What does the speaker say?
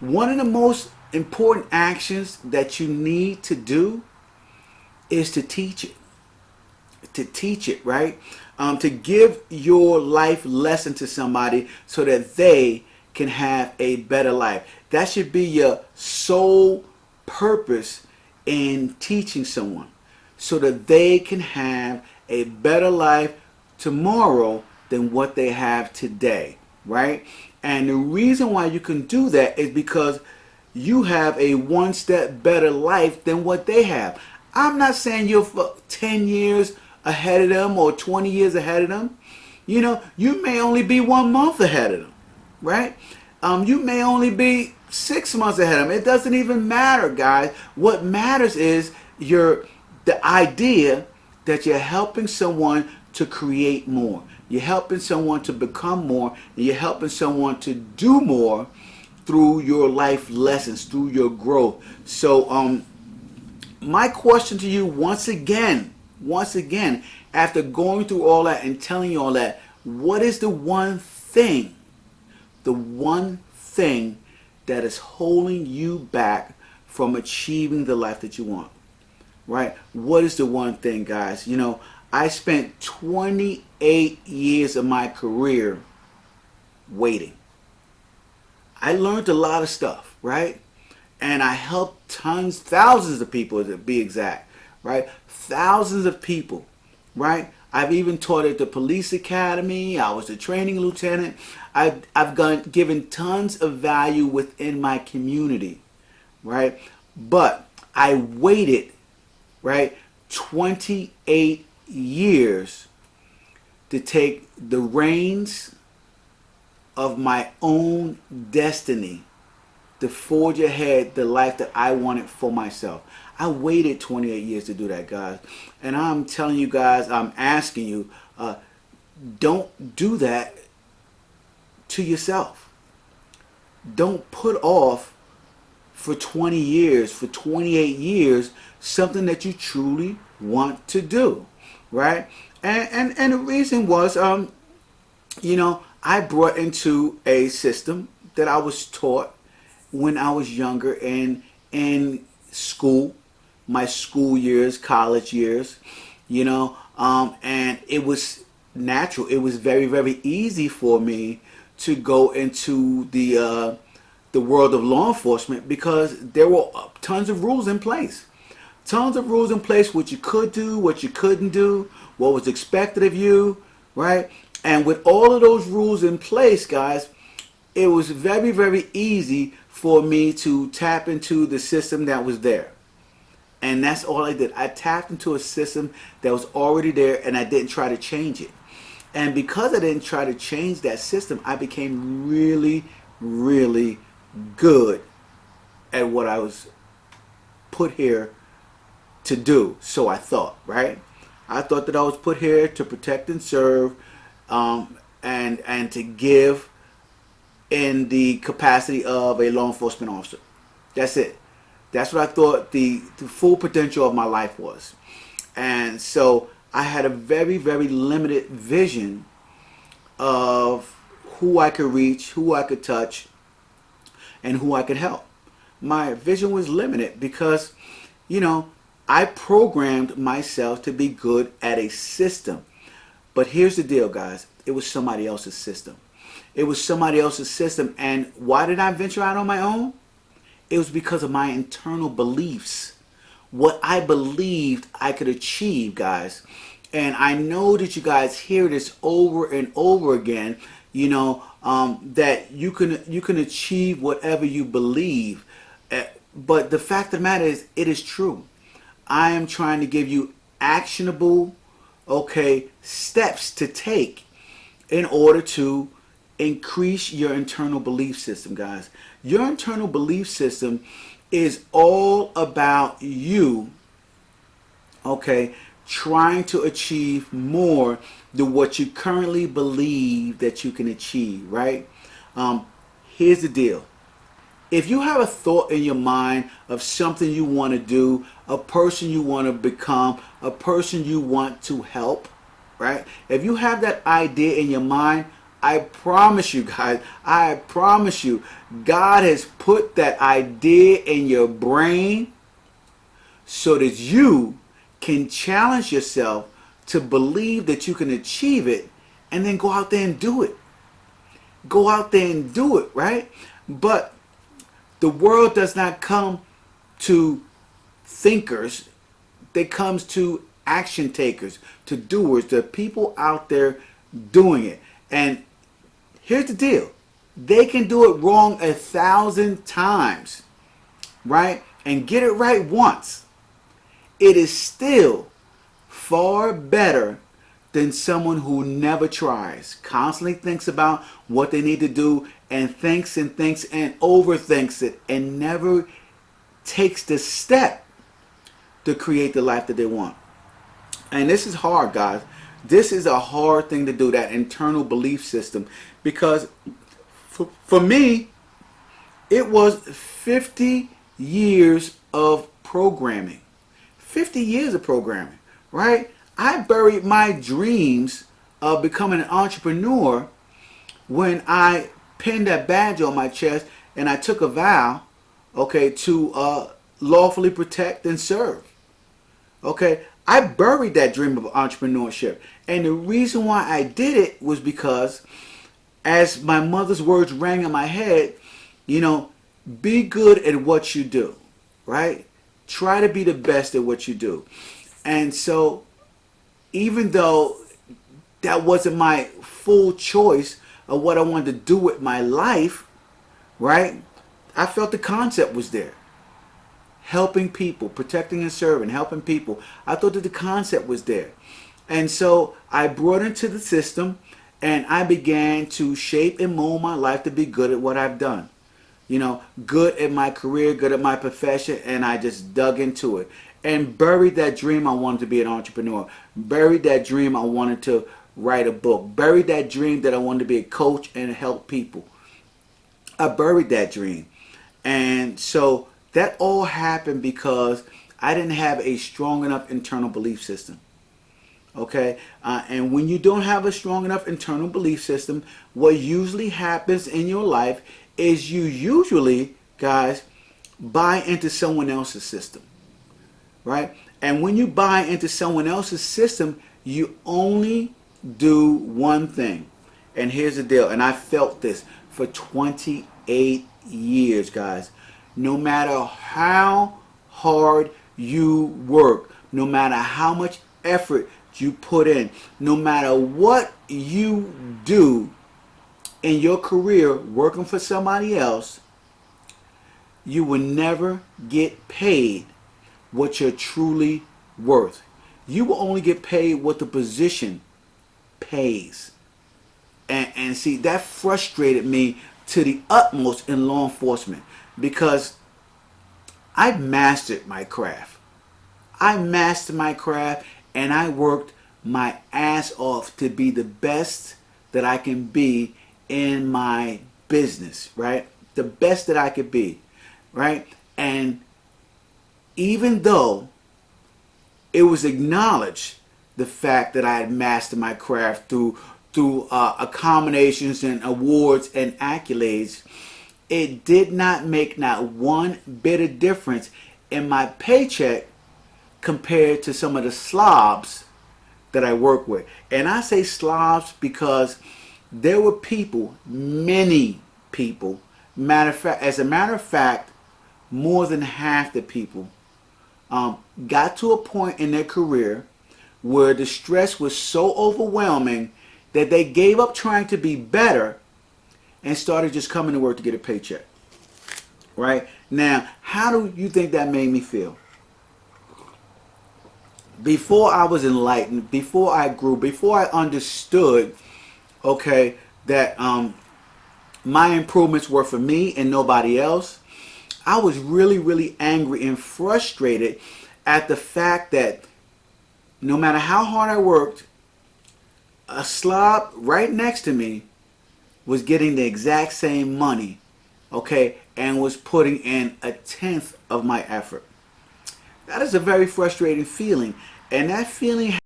One of the most important actions that you need to do is to teach it. To teach it, right? To give your life lesson to somebody so that they can have a better life. That should be your sole purpose in teaching someone so that they can have a better life tomorrow than what they have today, right? And the reason why you can do that is because you have a one step better life than what they have. I'm not saying you're 10 years ahead of them or 20 years ahead of them. You know, you may only be 1 month ahead of them, right? You may only be 6 months ahead of them. It doesn't even matter, guys. What matters is the idea that you're helping someone to create more. You're helping someone to become more. And you're helping someone to do more through your life lessons, through your growth. So, my question to you once again, after going through all that and telling you all that, what is the one thing that is holding you back from achieving the life that you want? Right? What is the one thing, guys? You know, I spent 28 years of my career waiting. I learned a lot of stuff, right? And I helped thousands of people to be exact, right? Thousands of people, right? I've even taught at the police academy. I was a training lieutenant. I've given tons of value within my community, right? But I waited, right, 28 years to take the reins of my own destiny to forge ahead the life that I wanted for myself. I waited 28 years to do that, guys. And I'm telling you guys, I'm asking you, don't do that to yourself. Don't put off for 20 years, for 28 years, something that you truly want to do, right? And the reason was, you know, I brought into a system that I was taught when I was younger in school, my school years, college years, you know, and it was natural. It was very, very easy for me to go into the world of law enforcement because there were tons of rules in place. Tons of rules in place, what you could do, what you couldn't do, what was expected of you, right? And with all of those rules in place, guys, it was very, very easy for me to tap into the system that was there. And that's all I did. I tapped into a system that was already there and I didn't try to change it. And because I didn't try to change that system, I became really, really good at what I was put here to do. So I thought, right? I thought that I was put here to protect and serve, and to give in the capacity of a law enforcement officer. That's it. That's what I thought the full potential of my life was. And so I had a very, very limited vision of who I could reach, who I could touch, and who I could help. My vision was limited because, you know, I programmed myself to be good at a system. But here's the deal, guys. It was somebody else's system. It was somebody else's system. And why did I venture out on my own? It was because of my internal beliefs. What I believed I could achieve, guys. And I know that you guys hear this over and over again, you know, that you can achieve whatever you believe. But the fact of the matter is, it is true. I am trying to give you actionable, steps to take in order to increase your internal belief system, guys. Your internal belief system is all about you, trying to achieve more than what you currently believe that you can achieve, right? Here's the deal. If you have a thought in your mind of something you want to do, a person you want to become, a person you want to help, right? If you have that idea in your mind, I promise you guys, I promise you, God has put that idea in your brain so that you can challenge yourself to believe that you can achieve it and then go out there and do it. Go out there and do it, right? But the world does not come to thinkers. It comes to action takers, to doers, the people out there doing it. And here's the deal. They can do it wrong 1,000 times, right? And get it right once. It is still far better than someone who never tries, constantly thinks about what they need to do and thinks and overthinks it and never takes the step to create the life that they want. And this is hard, guys. This is a hard thing to do, that internal belief system, because for me, it was 50 years of programming. 50 years of programming, right? I buried my dreams of becoming an entrepreneur when I pinned that badge on my chest and I took a vow, okay, to lawfully protect and serve. Okay, I buried that dream of entrepreneurship. And the reason why I did it was because, as my mother's words rang in my head, you know, be good at what you do, right? Try to be the best at what you do. And so, even though that wasn't my full choice of what I wanted to do with my life, right? I felt the concept was there. Helping people, protecting and serving, helping people. I thought that the concept was there. And so I brought into the system and I began to shape and mold my life to be good at what I've done. You know, good at my career, good at my profession, and I just dug into it. And buried that dream I wanted to be an entrepreneur. Buried that dream I wanted to write a book. Buried that dream that I wanted to be a coach and help people. I buried that dream. And so that all happened because I didn't have a strong enough internal belief system. Okay? And when you don't have a strong enough internal belief system, what usually happens in your life is you usually, guys, buy into someone else's system. Right? And when you buy into someone else's system, you only do one thing. And here's the deal. And I felt this for 28 years, guys. No matter how hard you work, no matter how much effort you put in, no matter what you do in your career working for somebody else, you will never get paid what you're truly worth. You will only get paid what the position pays. And see, that frustrated me to the utmost in law enforcement, because I mastered my craft. I mastered my craft and I worked my ass off to be the best that I can be in my business, right? The best that I could be, right? And even though it was acknowledged the fact that I had mastered my craft through accommodations and awards and accolades, it did not make not one bit of difference in my paycheck compared to some of the slobs that I work with. And I say slobs because there were people, many people, as a matter of fact, more than half the people got to a point in their career where the stress was so overwhelming that they gave up trying to be better and started just coming to work to get a paycheck. Right? Now, how do you think that made me feel? Before I was enlightened, before I grew, before I understood, okay, that my improvements were for me and nobody else, I was really, really angry and frustrated at the fact that no matter how hard I worked, a slob right next to me was getting the exact same money, okay, and was putting in 1/10 of my effort. That is a very frustrating feeling, and that feeling